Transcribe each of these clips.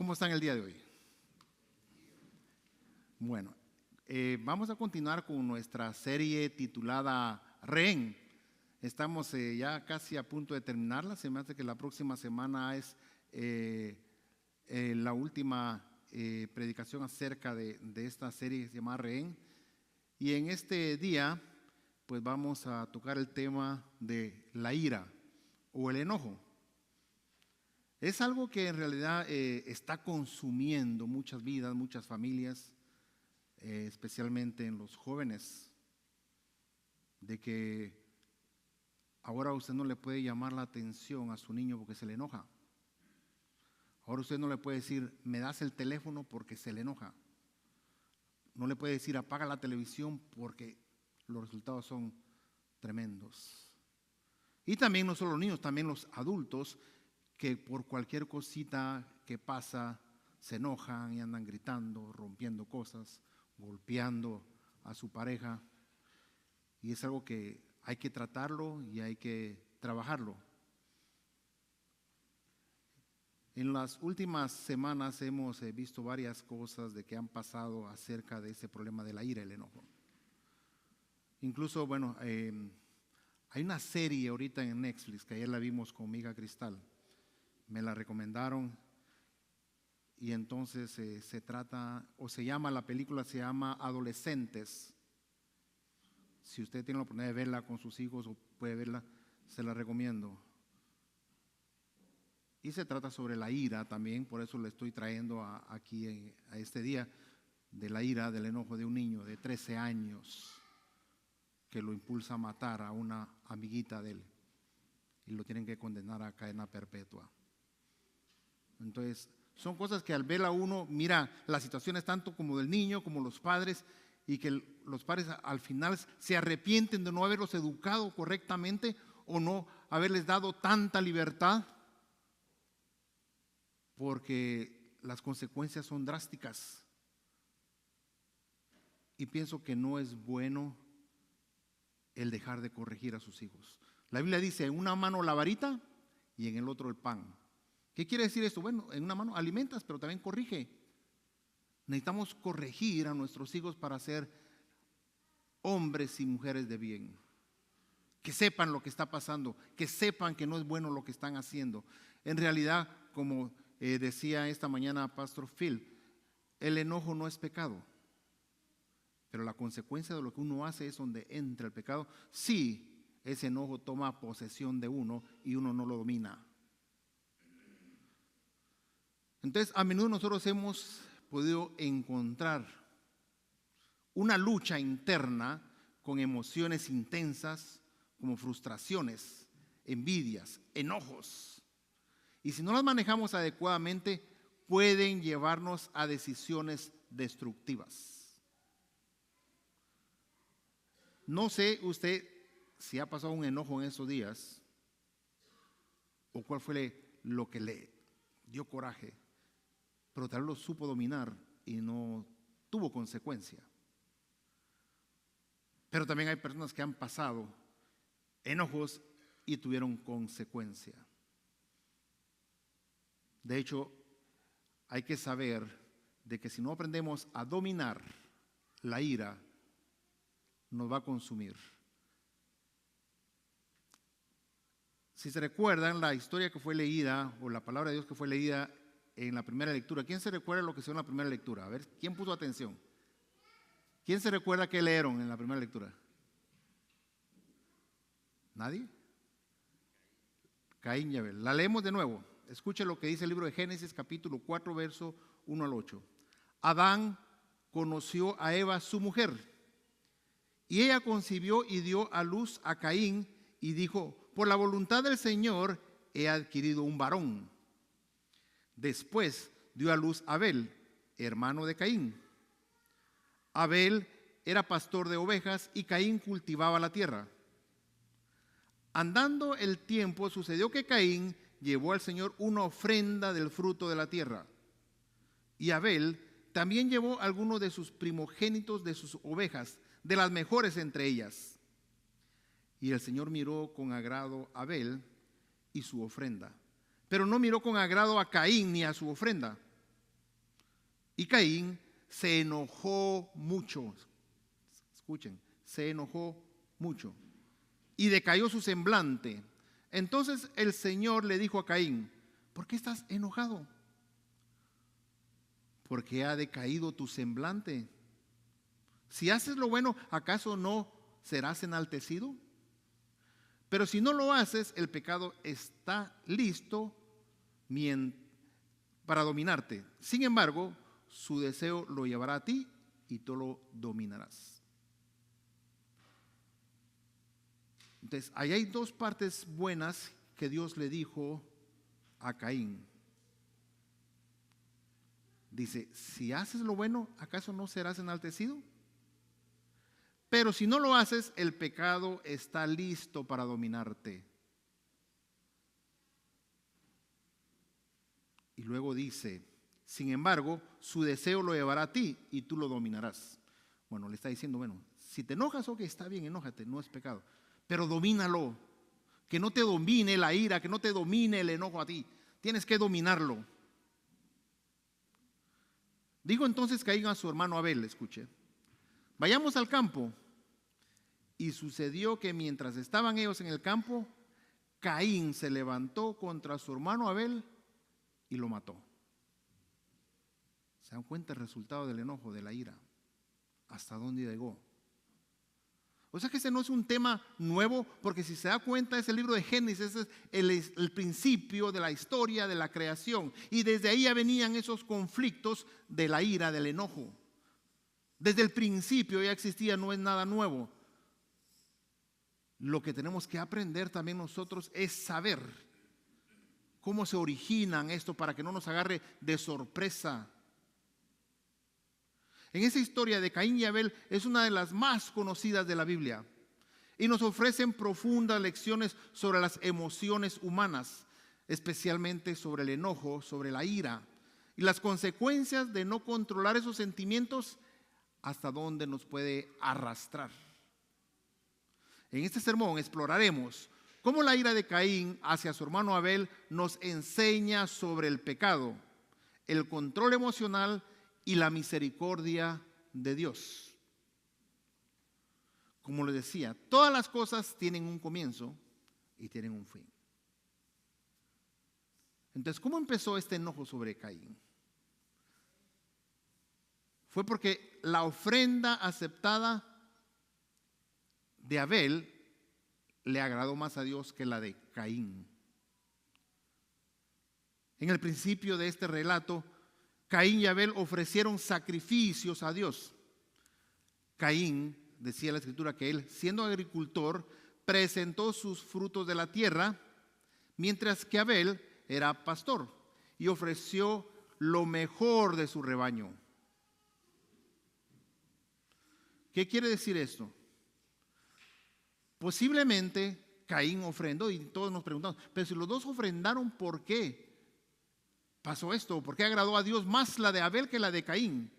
¿Cómo están el día de hoy? Bueno, vamos a continuar con nuestra serie titulada Rehén. Estamos ya casi a punto de terminarla. Se me hace que la próxima semana es la última predicación acerca de esta serie que se llama Rehén. Y en este día, pues vamos a tocar el tema de la ira o el enojo. Es algo que en realidad está consumiendo muchas vidas, muchas familias, especialmente en los jóvenes, de que ahora usted no le puede llamar la atención a su niño porque se le enoja. Ahora usted no le puede decir, me das el teléfono porque se le enoja. No le puede decir, apaga la televisión porque los resultados son tremendos. Y también no solo los niños, también los adultos, que por cualquier cosita que pasa se enojan y andan gritando, rompiendo cosas, golpeando a su pareja. Y es algo que hay que tratarlo y hay que trabajarlo. En las últimas semanas hemos visto varias cosas de que han pasado acerca de ese problema de la ira y el enojo. Incluso, bueno, hay una serie ahorita en Netflix que ayer la vimos con mi hija Cristal. Me la recomendaron y entonces se trata, o se llama, la película se llama Adolescentes. Si usted tiene la oportunidad de verla con sus hijos o puede verla, se la recomiendo. Y se trata sobre la ira también, por eso le estoy trayendo aquí a este día, de la ira, del enojo de un niño de 13 años que lo impulsa a matar a una amiguita de él y lo tienen que condenar a cadena perpetua. Entonces, son cosas que al verla uno mira las situaciones tanto como del niño como los padres, y que los padres al final se arrepienten de no haberlos educado correctamente o no haberles dado tanta libertad, porque las consecuencias son drásticas. Y pienso que no es bueno el dejar de corregir a sus hijos. La Biblia dice, en una mano la varita y en el otro el pan. ¿Qué quiere decir esto? Bueno, en una mano alimentas, pero también corrige. Necesitamos corregir a nuestros hijos para ser hombres y mujeres de bien. Que sepan lo que está pasando, que sepan que no es bueno lo que están haciendo. En realidad, como decía esta mañana Pastor Phil, el enojo no es pecado. Pero la consecuencia de lo que uno hace es donde entra el pecado. Sí, ese enojo toma posesión de uno y uno no lo domina. Entonces, a menudo nosotros hemos podido encontrar una lucha interna con emociones intensas como frustraciones, envidias, enojos. Y si no las manejamos adecuadamente, pueden llevarnos a decisiones destructivas. No sé usted si ha pasado un enojo en esos días o cuál fue lo que le dio coraje, pero tal vez lo supo dominar y no tuvo consecuencia. Pero también hay personas que han pasado enojos y tuvieron consecuencia. De hecho, hay que saber de que si no aprendemos a dominar la ira, nos va a consumir. Si se recuerdan la historia que fue leída, o la palabra de Dios que fue leída en la primera lectura, ¿quién se recuerda lo que se dio en la primera lectura? A ver, ¿quién puso atención? ¿Quién se recuerda qué leyeron en la primera lectura? ¿Nadie? Caín y Abel. La leemos de nuevo. Escuche lo que dice el libro de Génesis, capítulo 4, verso 1 al 8. Adán conoció a Eva, su mujer, y ella concibió y dio a luz a Caín, y dijo, por la voluntad del Señor he adquirido un varón. Después dio a luz a Abel, hermano de Caín. Abel era pastor de ovejas y Caín cultivaba la tierra. Andando el tiempo, sucedió que Caín llevó al Señor una ofrenda del fruto de la tierra. Y Abel también llevó algunos de sus primogénitos de sus ovejas, de las mejores entre ellas. Y el Señor miró con agrado a Abel y su ofrenda, pero no miró con agrado a Caín ni a su ofrenda. Y Caín se enojó mucho. Escuchen, se enojó mucho. Y decayó su semblante. Entonces el Señor le dijo a Caín: ¿por qué estás enojado? Porque ha decaído tu semblante. Si haces lo bueno, ¿acaso no serás enaltecido? Pero si no lo haces, el pecado está listo para dominarte. Sin embargo, su deseo lo llevará a ti y tú lo dominarás. Entonces, ahí hay dos partes buenas que Dios le dijo a Caín. Dice: si haces lo bueno, ¿acaso no serás enaltecido? Pero si no lo haces, el pecado está listo para dominarte. Y luego dice: sin embargo, su deseo lo llevará a ti y tú lo dominarás. Bueno, le está diciendo, bueno, si te enojas, ok, está bien, enójate, no es pecado. Pero domínalo, que no te domine la ira, que no te domine el enojo a ti. Tienes que dominarlo. Dijo entonces Caín a su hermano Abel, escuche: vayamos al campo. Y sucedió que mientras estaban ellos en el campo, Caín se levantó contra su hermano Abel y lo mató. ¿Se dan cuenta el resultado del enojo, de la ira? ¿Hasta dónde llegó? O sea que ese no es un tema nuevo, porque si se da cuenta es el libro de Génesis, es el principio de la historia de la creación. Y desde ahí ya venían esos conflictos de la ira, del enojo. Desde el principio ya existía, no es nada nuevo. Lo que tenemos que aprender también nosotros es saber cómo se originan esto para que no nos agarre de sorpresa. En esa historia de Caín y Abel es una de las más conocidas de la Biblia y nos ofrecen profundas lecciones sobre las emociones humanas, especialmente sobre el enojo, sobre la ira y las consecuencias de no controlar esos sentimientos, hasta dónde nos puede arrastrar. En este sermón exploraremos cómo la ira de Caín hacia su hermano Abel nos enseña sobre el pecado, el control emocional y la misericordia de Dios. Como les decía, todas las cosas tienen un comienzo y tienen un fin. Entonces, ¿cómo empezó este enojo sobre Caín? Fue porque la ofrenda aceptada de Abel le agradó más a Dios que la de Caín. En el principio de este relato, Caín y Abel ofrecieron sacrificios a Dios. Caín, decía la escritura, que él, siendo agricultor, presentó sus frutos de la tierra, mientras que Abel era pastor y ofreció lo mejor de su rebaño. ¿Qué quiere decir esto? Posiblemente Caín ofrendó y todos nos preguntamos, pero si los dos ofrendaron, ¿por qué pasó esto? ¿Por qué agradó a Dios más la de Abel que la de Caín?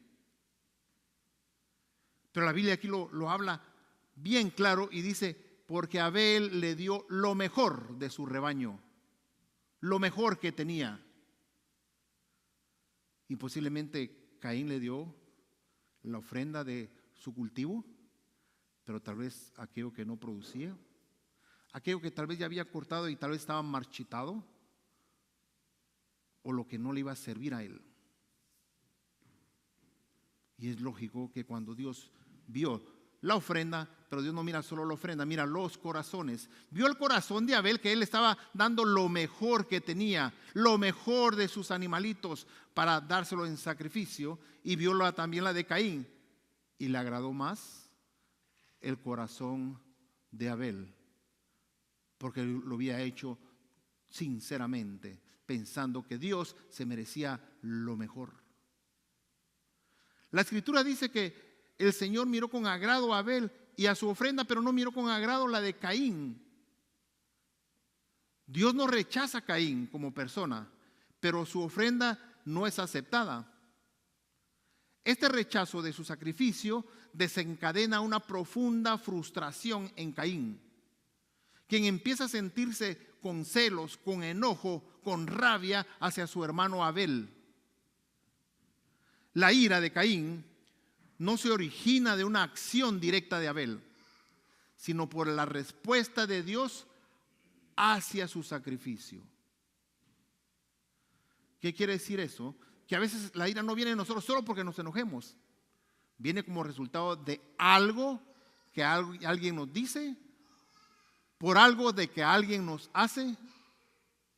Pero la Biblia aquí lo habla bien claro y dice: porque Abel le dio lo mejor de su rebaño, lo mejor que tenía. Y posiblemente Caín le dio la ofrenda de su cultivo, pero tal vez aquello que no producía, aquello que tal vez ya había cortado y tal vez estaba marchitado, o lo que no le iba a servir a él. Y es lógico que cuando Dios vio la ofrenda, pero Dios no mira solo la ofrenda, mira los corazones. Vio el corazón de Abel, que él estaba dando lo mejor que tenía, lo mejor de sus animalitos para dárselo en sacrificio, y vio también la de Caín, y le agradó más el corazón de Abel, porque lo había hecho sinceramente, pensando que Dios se merecía lo mejor. La escritura dice que el Señor miró con agrado a Abel y a su ofrenda, pero no miró con agrado la de Caín. Dios no rechaza a Caín como persona, pero su ofrenda no es aceptada. Este rechazo de su sacrificio desencadena una profunda frustración en Caín, quien empieza a sentirse con celos, con enojo, con rabia hacia su hermano Abel. La ira de Caín no se origina de una acción directa de Abel, sino por la respuesta de Dios hacia su sacrificio. ¿Qué quiere decir eso? Que a veces la ira no viene de nosotros solo porque nos enojemos. Viene como resultado de algo que alguien nos dice, por algo de que alguien nos hace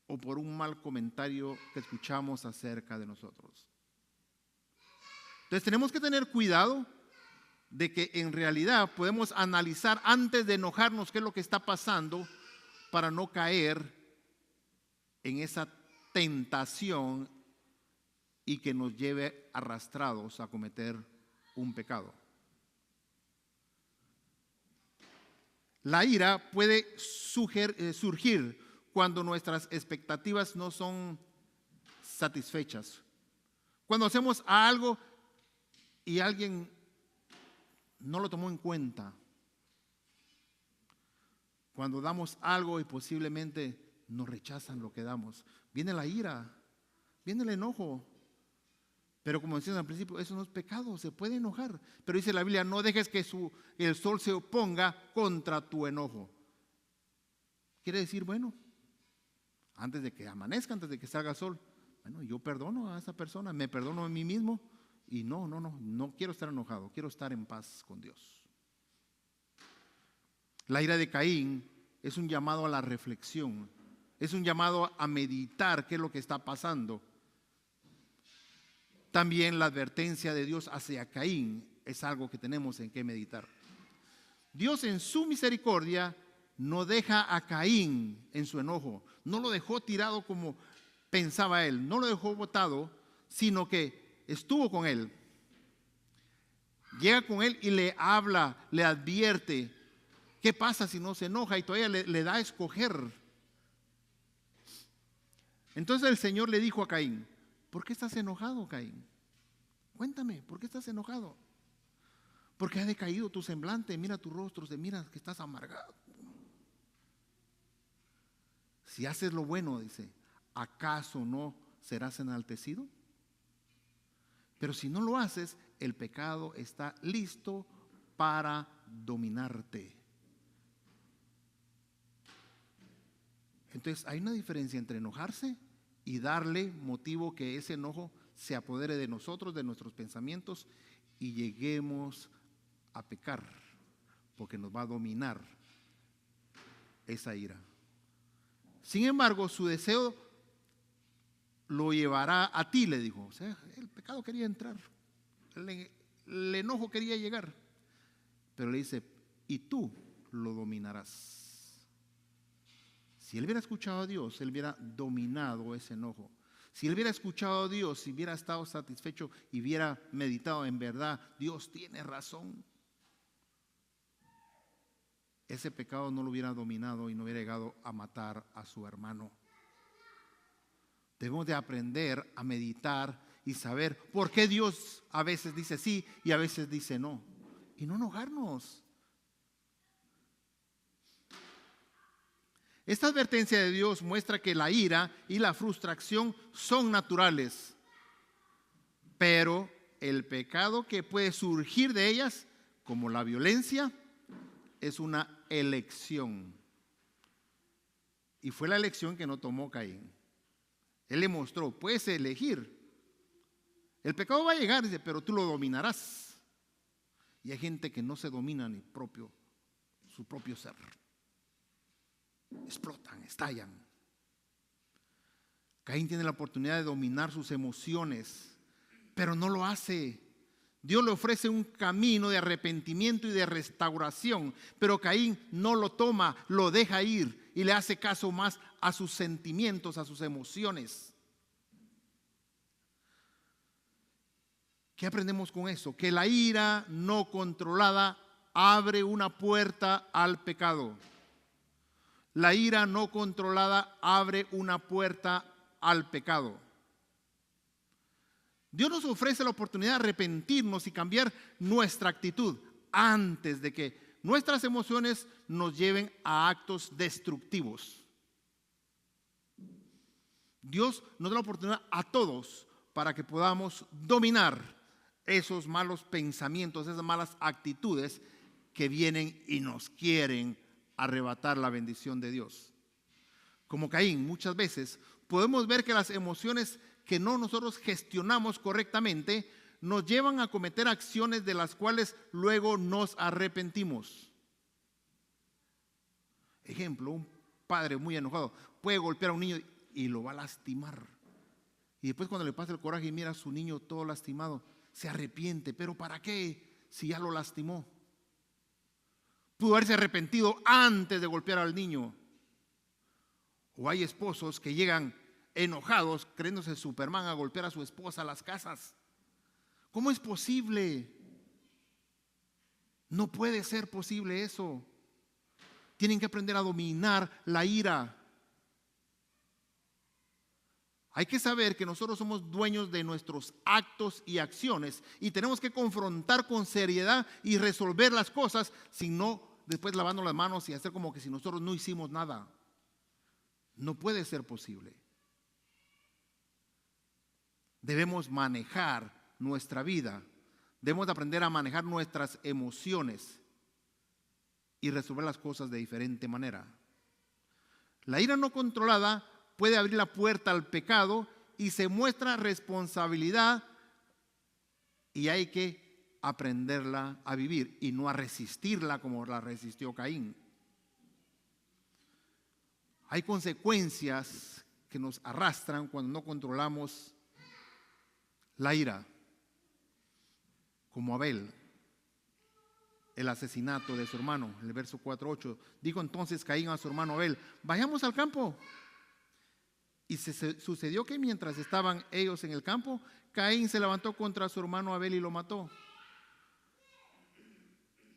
o por un mal comentario que escuchamos acerca de nosotros. Entonces tenemos que tener cuidado de que en realidad podemos analizar antes de enojarnos qué es lo que está pasando para no caer en esa tentación y que nos lleve arrastrados a cometer un pecado. La ira puede surgir cuando nuestras expectativas no son satisfechas. Cuando hacemos algo y alguien no lo tomó en cuenta. Cuando damos algo y posiblemente nos rechazan lo que damos. Viene la ira, viene el enojo. Pero como decíamos al principio, eso no es pecado, se puede enojar. Pero dice la Biblia, no dejes que el sol se oponga contra tu enojo. Quiere decir, bueno, antes de que amanezca, antes de que salga sol, bueno, yo perdono a esa persona, me perdono a mí mismo y no quiero estar enojado, quiero estar en paz con Dios. La ira de Caín es un llamado a la reflexión, es un llamado a meditar qué es lo que está pasando. También la advertencia de Dios hacia Caín es algo que tenemos en que meditar. Dios en su misericordia no deja a Caín en su enojo, no lo dejó tirado como pensaba él, no lo dejó botado, sino que estuvo con él. Llega con él y le habla, le advierte. ¿Qué pasa si no se enoja? Y todavía le da a escoger. Entonces el Señor le dijo a Caín, ¿por qué estás enojado, Caín? Cuéntame, ¿por qué estás enojado? Porque ha decaído tu semblante, mira tu rostro, mira que estás amargado. Si haces lo bueno, dice, ¿acaso no serás enaltecido? Pero si no lo haces, el pecado está listo para dominarte. Entonces hay una diferencia entre enojarse y darle motivo que ese enojo se apodere de nosotros, de nuestros pensamientos y lleguemos a pecar, porque nos va a dominar esa ira. Sin embargo, su deseo lo llevará a ti, le dijo. O sea, el pecado quería entrar, el enojo quería llegar, pero le dice, y tú lo dominarás. Si él hubiera escuchado a Dios, él hubiera dominado ese enojo. Si él hubiera escuchado a Dios, si hubiera estado satisfecho y hubiera meditado en verdad, Dios tiene razón, ese pecado no lo hubiera dominado y no hubiera llegado a matar a su hermano. Debemos de aprender a meditar y saber por qué Dios a veces dice sí y a veces dice no. Y no enojarnos. Esta advertencia de Dios muestra que la ira y la frustración son naturales, pero el pecado que puede surgir de ellas, como la violencia, es una elección. Y fue la elección que no tomó Caín. Él le mostró, puedes elegir. El pecado va a llegar, dice, pero tú lo dominarás. Y hay gente que no se domina ni su propio ser. Explotan, estallan. Caín tiene la oportunidad de dominar sus emociones, pero no lo hace. Dios le ofrece un camino de arrepentimiento y de restauración, pero Caín no lo toma, lo deja ir y le hace caso más a sus sentimientos, a sus emociones. ¿Qué aprendemos con eso? Que la ira no controlada abre una puerta al pecado. La ira no controlada abre una puerta al pecado. Dios nos ofrece la oportunidad de arrepentirnos y cambiar nuestra actitud antes de que nuestras emociones nos lleven a actos destructivos. Dios nos da la oportunidad a todos para que podamos dominar esos malos pensamientos, esas malas actitudes que vienen y nos quieren arrebatar la bendición de Dios. Como Caín, muchas veces podemos ver que las emociones que no nosotros gestionamos correctamente nos llevan a cometer acciones de las cuales luego nos arrepentimos. Ejemplo, un padre muy enojado puede golpear a un niño y lo va a lastimar. Y después cuando le pasa el coraje y mira a su niño todo lastimado, se arrepiente. ¿Pero para qué si ya lo lastimó? Pudo haberse arrepentido antes de golpear al niño. O hay esposos que llegan enojados, creyéndose Superman, a golpear a su esposa a las casas. ¿Cómo es posible? No puede ser posible eso. Tienen que aprender a dominar la ira. Hay que saber que nosotros somos dueños de nuestros actos y acciones y tenemos que confrontar con seriedad y resolver las cosas, sin no después lavando las manos y hacer como que si nosotros no hicimos nada. No puede ser posible. Debemos manejar nuestra vida, debemos aprender a manejar nuestras emociones y resolver las cosas de diferente manera. La ira no controlada puede abrir la puerta al pecado y se muestra responsabilidad, y hay que aprenderla a vivir y no a resistirla como la resistió Caín. Hay consecuencias que nos arrastran cuando no controlamos la ira, como Abel, el asesinato de su hermano. En el verso 4:8 dijo entonces Caín a su hermano Abel: vayamos al campo. Y sucedió que mientras estaban ellos en el campo, Caín se levantó contra su hermano Abel y lo mató.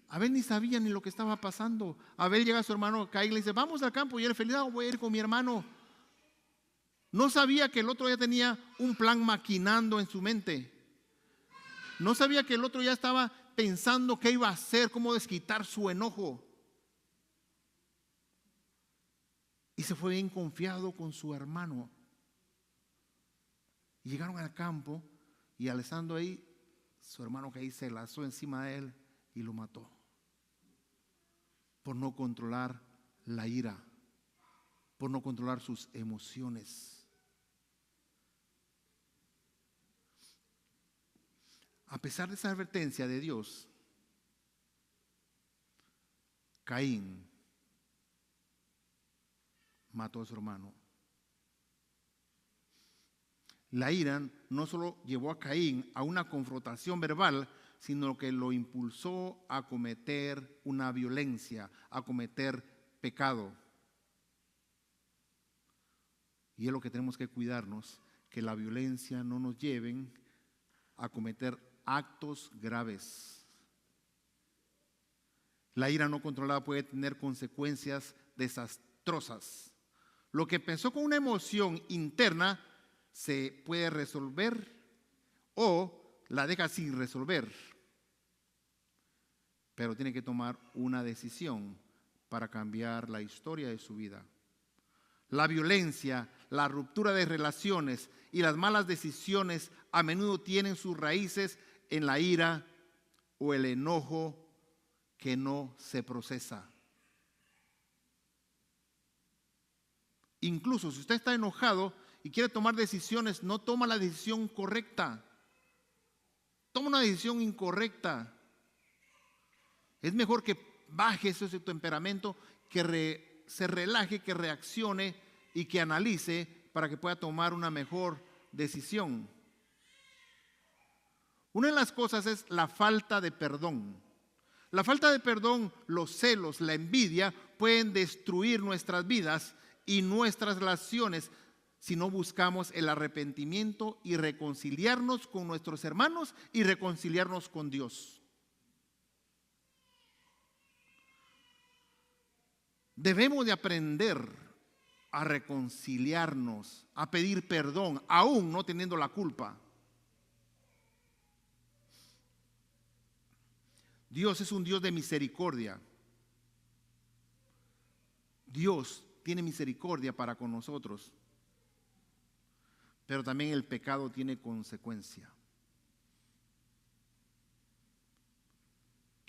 Abel ni sabía ni lo que estaba pasando. Abel llega a su hermano Caín y le dice: vamos al campo. Y él feliz: voy a ir con mi hermano. No sabía que el otro ya tenía un plan maquinando en su mente. No sabía que el otro ya estaba pensando qué iba a hacer, cómo desquitar su enojo. Y se fue bien confiado con su hermano. Y llegaron al campo y al estando ahí, su hermano Caín se lanzó encima de él y lo mató. Por no controlar la ira, por no controlar sus emociones. A pesar de esa advertencia de Dios, Caín mató a su hermano. La ira no solo llevó a Caín a una confrontación verbal, sino que lo impulsó a cometer una violencia, a cometer pecado. Y es lo que tenemos que cuidarnos, que la violencia no nos lleve a cometer actos graves. La ira no controlada puede tener consecuencias desastrosas. Lo que pensó con una emoción interna se puede resolver o la deja sin resolver, pero tiene que tomar una decisión para cambiar la historia de su vida. La violencia, la ruptura de relaciones y las malas decisiones a menudo tienen sus raíces en la ira o el enojo que no se procesa. Incluso si usted está enojado y quiere tomar decisiones, no toma la decisión correcta. Toma una decisión incorrecta. Es mejor que baje ese temperamento, que se relaje, que reaccione y que analice para que pueda tomar una mejor decisión. Una de las cosas es la falta de perdón. La falta de perdón, los celos, la envidia pueden destruir nuestras vidas y nuestras relaciones si no buscamos el arrepentimiento y reconciliarnos con nuestros hermanos y reconciliarnos con Dios. Debemos de aprender a reconciliarnos, a pedir perdón, aún no teniendo la culpa. Dios es un Dios de misericordia. Dios tiene misericordia para con nosotros, pero también el pecado tiene consecuencia.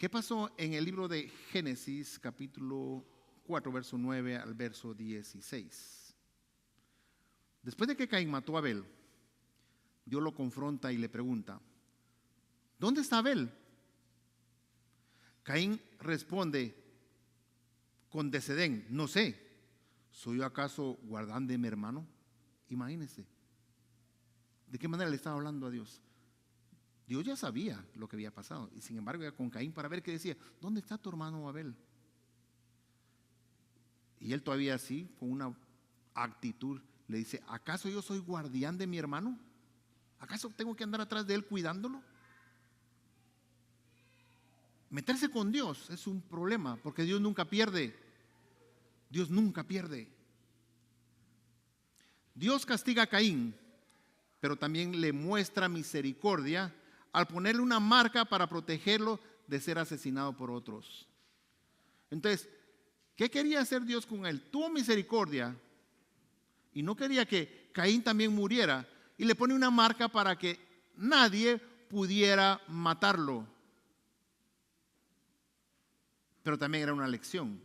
¿Qué pasó en el libro de Génesis, capítulo 4, verso 9 al verso 16? Después de que Caín mató a Abel, Dios lo confronta y le pregunta: ¿dónde está Abel? Caín responde con desdén: no sé, ¿soy yo acaso guardián de mi hermano? Imagínense, ¿de qué manera le estaba hablando a Dios? Dios ya sabía lo que había pasado, y sin embargo iba con Caín para ver qué decía. ¿Dónde está tu hermano Abel? Y él todavía así, con una actitud, le dice: ¿acaso yo soy guardián de mi hermano? ¿Acaso tengo que andar atrás de él cuidándolo? Meterse con Dios es un problema, porque Dios nunca pierde. Dios nunca pierde. Dios castiga a Caín, pero también le muestra misericordia al ponerle una marca para protegerlo de ser asesinado por otros. Entonces, ¿qué quería hacer Dios con él? Tuvo misericordia y no quería que Caín también muriera, y le pone una marca para que nadie pudiera matarlo. Pero también era una lección,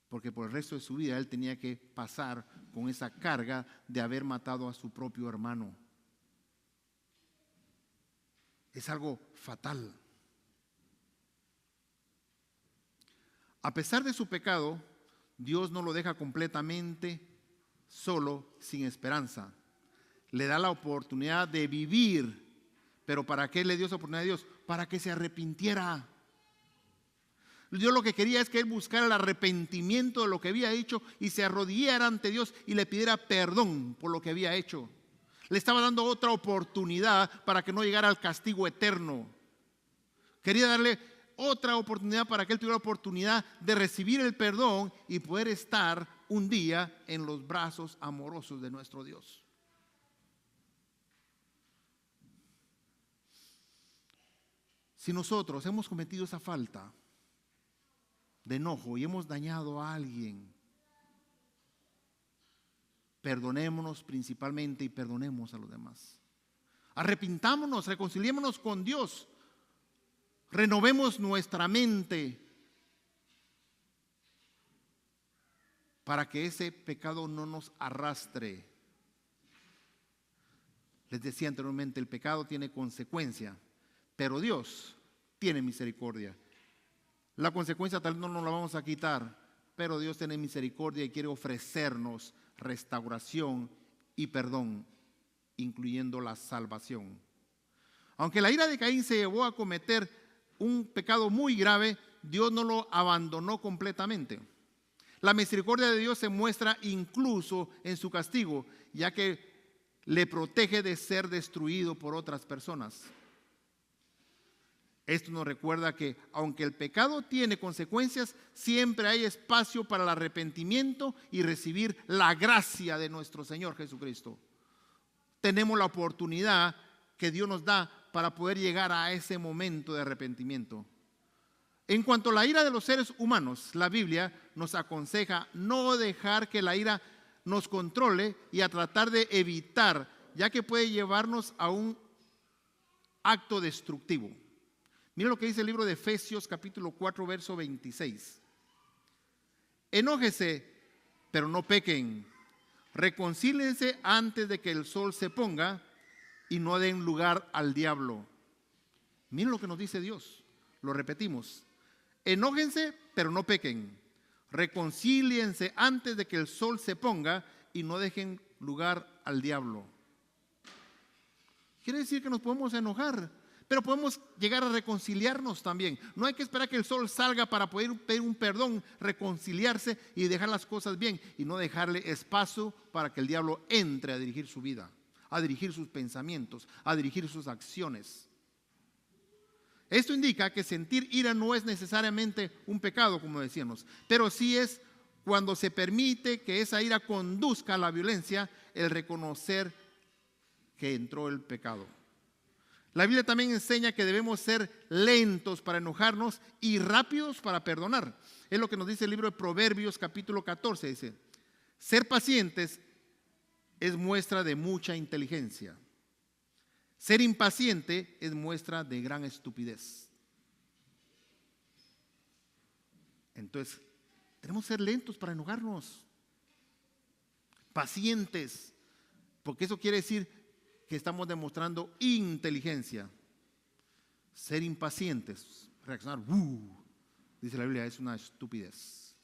porque por el resto de su vida él tenía que pasar con esa carga de haber matado a su propio hermano. Es algo fatal. A pesar de su pecado, Dios no lo deja completamente solo, sin esperanza. Le da la oportunidad de vivir. ¿Pero para qué le dio esa oportunidad a Dios? Para que se arrepintiera. Dios lo que quería es que él buscara el arrepentimiento de lo que había hecho y se arrodillara ante Dios y le pidiera perdón por lo que había hecho. Le estaba dando otra oportunidad para que no llegara al castigo eterno. Quería darle otra oportunidad para que él tuviera la oportunidad de recibir el perdón y poder estar un día en los brazos amorosos de nuestro Dios. Si nosotros hemos cometido esa falta de enojo y hemos dañado a alguien, perdonémonos principalmente y perdonemos a los demás. Arrepintámonos, reconciliémonos con Dios, renovemos nuestra mente para que ese pecado no nos arrastre. Les decía anteriormente, el pecado tiene consecuencia, pero Dios tiene misericordia. La consecuencia tal vez no nos la vamos a quitar, pero Dios tiene misericordia y quiere ofrecernos restauración y perdón, incluyendo la salvación. Aunque la ira de Caín se llevó a cometer un pecado muy grave, Dios no lo abandonó completamente. La misericordia de Dios se muestra incluso en su castigo, ya que le protege de ser destruido por otras personas. Esto nos recuerda que aunque el pecado tiene consecuencias, siempre hay espacio para el arrepentimiento y recibir la gracia de nuestro Señor Jesucristo. Tenemos la oportunidad que Dios nos da para poder llegar a ese momento de arrepentimiento. En cuanto a la ira de los seres humanos, la Biblia nos aconseja no dejar que la ira nos controle y a tratar de evitar, ya que puede llevarnos a un acto destructivo. Mira lo que dice el libro de Efesios capítulo 4 verso 26. Enójese, pero no pequen. Reconcíliense antes de que el sol se ponga y no den lugar al diablo. Miren lo que nos dice Dios. Lo repetimos. Enójense, pero no pequen. Reconcíliense antes de que el sol se ponga y no dejen lugar al diablo. Quiere decir que nos podemos enojar, pero podemos llegar a reconciliarnos también. No hay que esperar que el sol salga para poder pedir un perdón, reconciliarse y dejar las cosas bien y no dejarle espacio para que el diablo entre a dirigir su vida, a dirigir sus pensamientos, a dirigir sus acciones. Esto indica que sentir ira no es necesariamente un pecado, como decíamos, pero sí es cuando se permite que esa ira conduzca a la violencia, el reconocer que entró el pecado. La Biblia también enseña que debemos ser lentos para enojarnos y rápidos para perdonar. Es lo que nos dice el libro de Proverbios capítulo 14. Dice, ser pacientes es muestra de mucha inteligencia. Ser impaciente es muestra de gran estupidez. Entonces, tenemos que ser lentos para enojarnos, pacientes, porque eso quiere decir que estamos demostrando inteligencia. Ser impacientes, reaccionar, dice la Biblia, es una estupidez.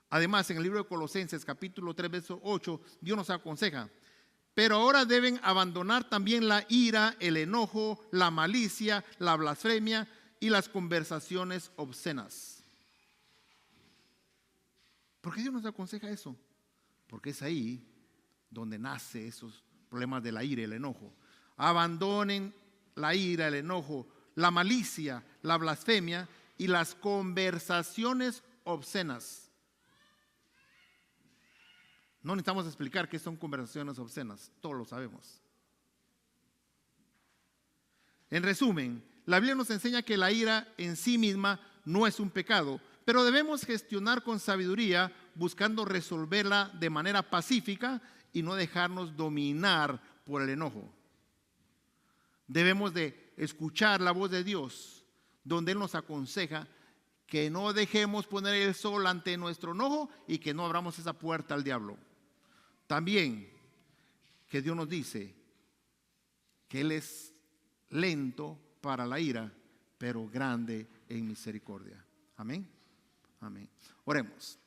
Además, en el libro de Colosenses, capítulo 3, verso 8, Dios nos aconseja: pero ahora deben abandonar también la ira, el enojo, la malicia, la blasfemia y las conversaciones obscenas. ¿Por qué Dios nos aconseja eso? Porque es ahí donde nace esos problemas de la ira y el enojo. Abandonen la ira, el enojo, la malicia, la blasfemia y las conversaciones obscenas. No necesitamos explicar qué son conversaciones obscenas, todos lo sabemos. En resumen, la Biblia nos enseña que la ira en sí misma no es un pecado, pero debemos gestionar con sabiduría, buscando resolverla de manera pacífica y no dejarnos dominar por el enojo. Debemos de escuchar la voz de Dios, donde Él nos aconseja que no dejemos poner el sol ante nuestro enojo y que no abramos esa puerta al diablo. También que Dios nos dice que Él es lento para la ira, pero grande en misericordia. Amén. Amén. Oremos.